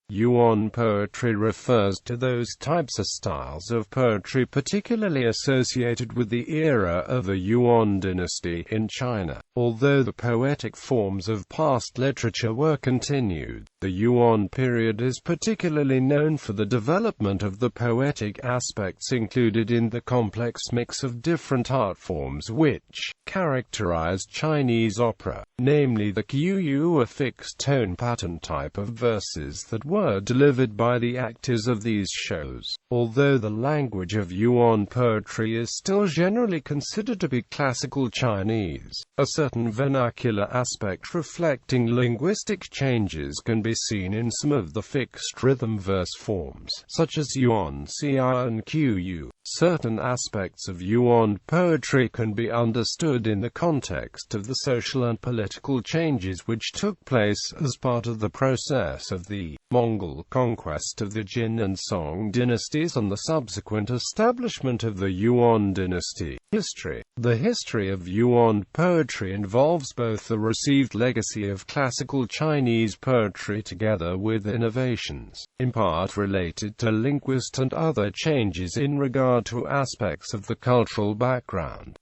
Yuan poetry refers to those types of styles of poetry particularly associated with the era of the Yuan dynasty in China. Although the poetic forms of past literature were continued, the Yuan period is particularly known for the development of the poetic aspects included in the complex mix of different art forms which characterized Chinese opera, namely the qu, a fixed tone pattern type of verses that were delivered by the actors of these shows. Although the language of Yuan poetry is still generally considered to be classical Chinese, a certain vernacular aspect reflecting linguistic changes can be seen in some of the fixed rhythm verse forms, such as Yuan ci and qu. Certain aspects of Yuan poetry can be understood in the context of the social and political changes which took place as part of the process of the Mongol conquest of the Jin and Song Dynasties and the subsequent establishment of the Yuan Dynasty. History. The history of Yuan poetry involves both the received legacy of classical Chinese poetry together with innovations, in part related to linguistic and other changes in regard to aspects of the cultural background.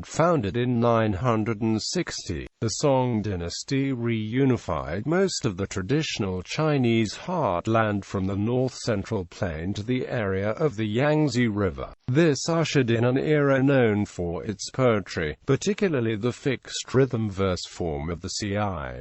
Founded in 960, the Song dynasty reunified most of the traditional Chinese heartland from the north-central plain to the area of the Yangtze River. This ushered in an era known for its poetry, particularly the fixed rhythm verse form of the ci,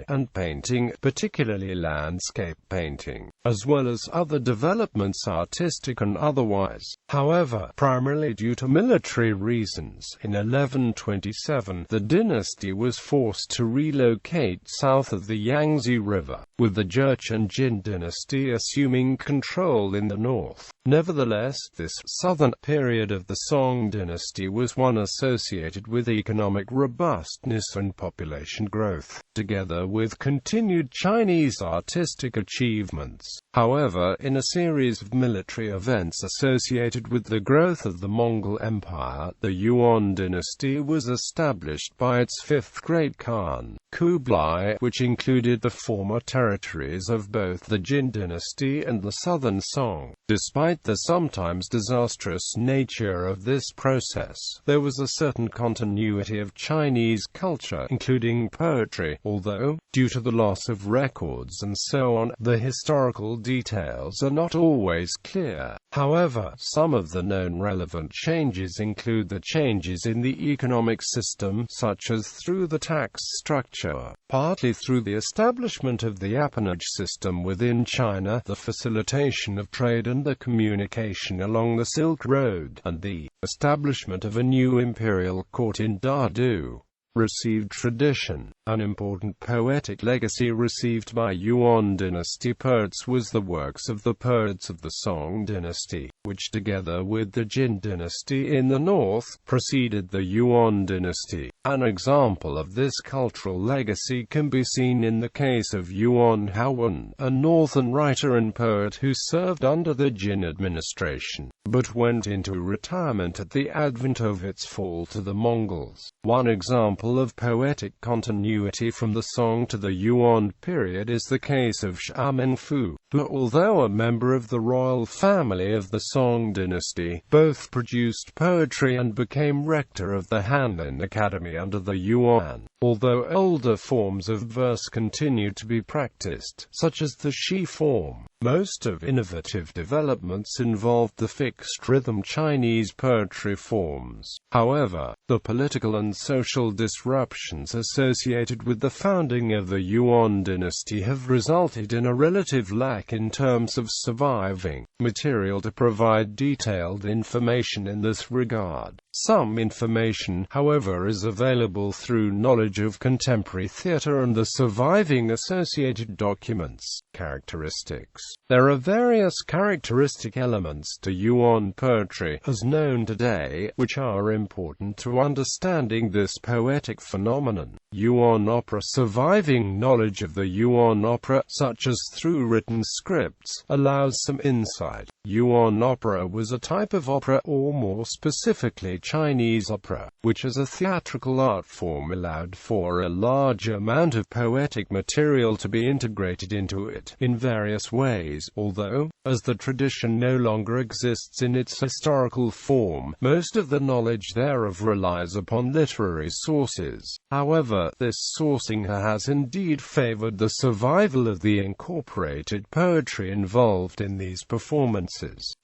and painting, particularly landscape painting, as well as other developments artistic and otherwise. However, primarily due to military reasons, in 1127 the dynasty was forced to relocate south of the Yangtze River, with the Jurchen Jin dynasty assuming control in the north. Nevertheless, this southern period of the Song dynasty was one associated with economic robustness and population growth, together with continued Chinese artistic achievements. However, in a series of military events associated with the growth of the Mongol Empire, the Yuan dynasty was established by its fifth great Khan, Kublai, which included the former territories of both the Jin dynasty and the southern Song. Despite the sometimes disastrous nature of this process, there was a certain continuity of Chinese culture, including poetry, although, due to the loss of records and so on, the historical details are not always clear. However, some of the known relevant changes include the changes in the economic system, such as through the tax structure, partly through the establishment of the appanage system within China, the facilitation of trade and the communication along the Silk Road, and the establishment of a new imperial court in Dadu. Received tradition. An important poetic legacy received by Yuan dynasty poets was the works of the poets of the Song dynasty, which together with the Jin dynasty in the north, preceded the Yuan dynasty. An example of this cultural legacy can be seen in the case of Yuan Haowen, a northern writer and poet who served under the Jin administration, but went into retirement at the advent of its fall to the Mongols. One example of poetic continuity from the Song to the Yuan period is the case of Sha Mengfu, who, although a member of the royal family of the Song dynasty, both produced poetry and became rector of the Hanlin Academy under the Yuan. Although older forms of verse continued to be practiced, such as the Shi form, most of innovative developments involved the fixed rhythm Chinese poetry forms. However, the political and social disruptions associated with the founding of the Yuan dynasty have resulted in a relative lack in terms of surviving material to provide detailed information in this regard. Some information, however, is available through knowledge of contemporary theatre and the surviving associated documents. Characteristics. There are various characteristic elements to Yuan poetry, as known today, which are important to understanding this poetic phenomenon. Yuan opera. Surviving knowledge of the Yuan opera, such as through written scripts, allows some insight classified. Yuan opera was a type of opera, or more specifically Chinese opera, which as a theatrical art form allowed for a large amount of poetic material to be integrated into it in various ways, although, as the tradition no longer exists in its historical form, most of the knowledge thereof relies upon literary sources. However, this sourcing has indeed favored the survival of the incorporated poetry involved in these performances.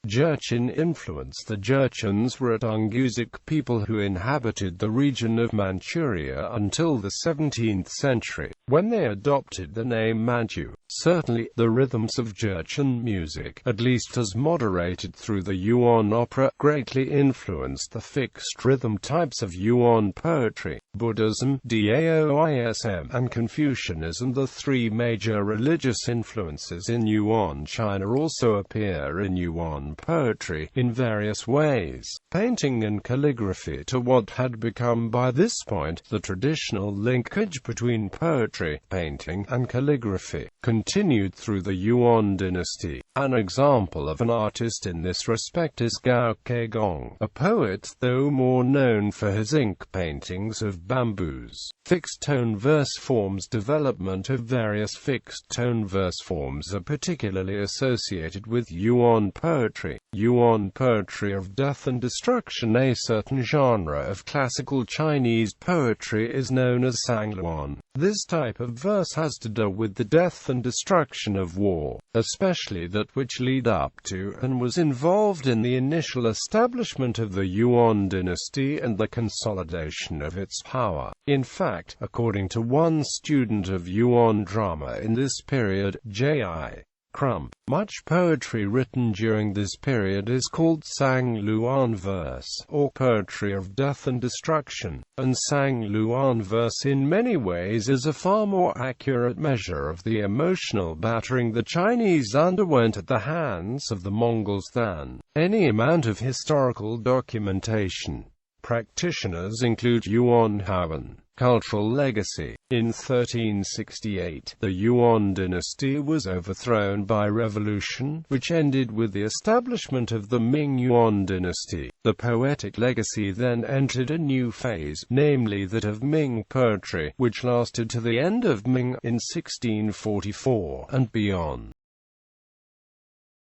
Jurchen influence. The Jurchens were a Tungusic people who inhabited the region of Manchuria until the 17th century, when they adopted the name Manchu. Certainly, the rhythms of Jurchen music, at least as moderated through the Yuan opera, greatly influenced the fixed rhythm types of Yuan poetry. Buddhism, Daoism, and Confucianism, the three major religious influences in Yuan China, also appear in Yuan poetry in various ways. Painting and calligraphy, to what had become by this point the traditional linkage between poetry, painting, and calligraphy, continued through the Yuan Dynasty. An example of an artist in this respect is Gao Kegong, a poet, though more known for his ink paintings of bamboos. Fixed-tone verse forms. Development of various fixed-tone verse forms are particularly associated with Yuan poetry. Yuan poetry of death and destruction. A certain genre of classical Chinese poetry is known as Sangluan. This type of verse has to do with the death and destruction of war, especially that which lead up to and was involved in the initial establishment of the Yuan dynasty and the consolidation of its power. In fact, according to one student of Yuan drama in this period, J.I. Crump, much poetry written during this period is called Sangluan verse, or poetry of death and destruction, and Sangluan verse in many ways is a far more accurate measure of the emotional battering the Chinese underwent at the hands of the Mongols than any amount of historical documentation. Practitioners include Yuan Haowen. Cultural legacy. In 1368, the Yuan dynasty was overthrown by revolution, which ended with the establishment of the Ming Yuan dynasty. The poetic legacy then entered a new phase, namely that of Ming poetry, which lasted to the end of Ming in 1644 and beyond.